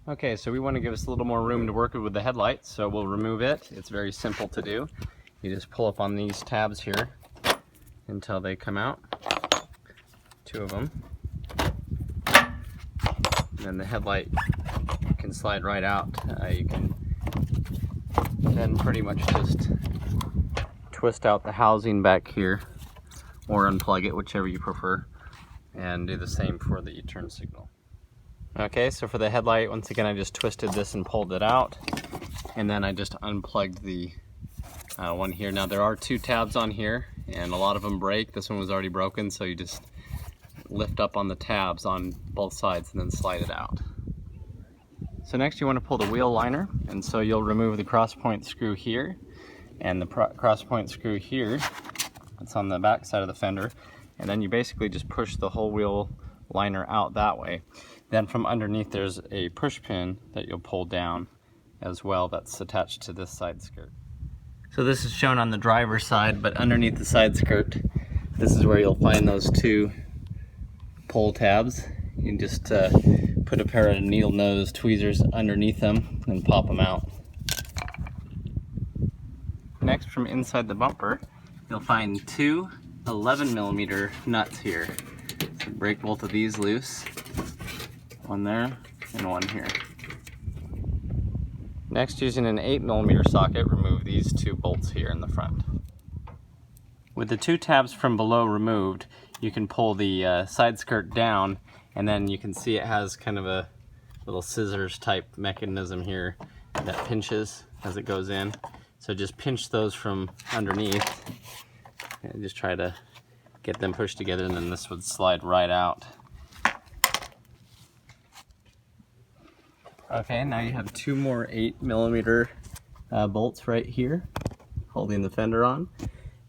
Okay, so we want to give us a little more room to work with the headlights, so we'll remove it. It's very simple to do. You just pull up on these tabs here until they come out. 2 of them. And then the headlight can slide right out. You can then pretty much just twist out the housing back here or unplug it, whichever you prefer, and do the same for the turn signal. Okay, so for the headlight, once again I just twisted this and pulled it out, and then I just unplugged the one here. Now there are 2 tabs on here, and a lot of them break. This one was already broken, so you just lift up on the tabs on both sides and then slide it out. So next you want to pull the wheel liner, and so you'll remove the cross point screw here and the cross point screw here. It's on the back side of the fender, and then you basically just push the whole wheel liner out that way. Then from underneath there's a push pin that you'll pull down as well that's attached to this side skirt. So this is shown on the driver's side, but underneath the side skirt, this is where you'll find those 2 pull tabs. You can just put a pair of needle nose tweezers underneath them and pop them out. Next, from inside the bumper, you'll find 2 11mm nuts here. So break both of these loose. One there and one here. Next, using an 8mm socket, remove these 2 bolts here in the front. With the 2 tabs from below removed, you can pull the side skirt down, and then you can see it has kind of a little scissors type mechanism here that pinches as it goes in. So just pinch those from underneath and just try to get them pushed together, and then this would slide right out. Okay, now you have 2 more 8mm bolts right here holding the fender on.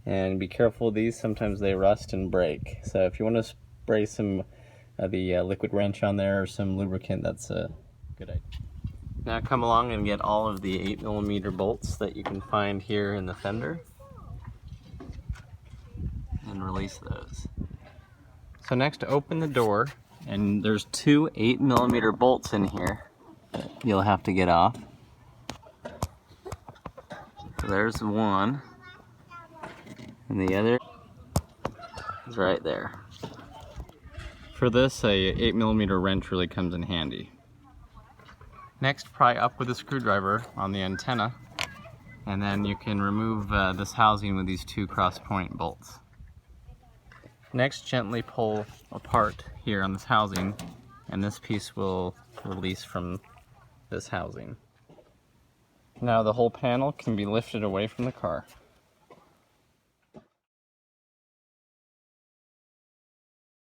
And be careful of these, sometimes they rust and break. So if you want to spray some of the liquid wrench on there or some lubricant, that's a good idea. Now come along and get all of the 8mm bolts that you can find here in the fender and release those. So next, open the door, and there's 2 8mm bolts in here that you'll have to get off. So there's one, and the other is right there. For this, a 8mm wrench really comes in handy. Next, pry up with a screwdriver on the antenna, and then you can remove this housing with these 2 cross point bolts. Next, gently pull apart here on this housing, and this piece will release from this housing. Now the whole panel can be lifted away from the car.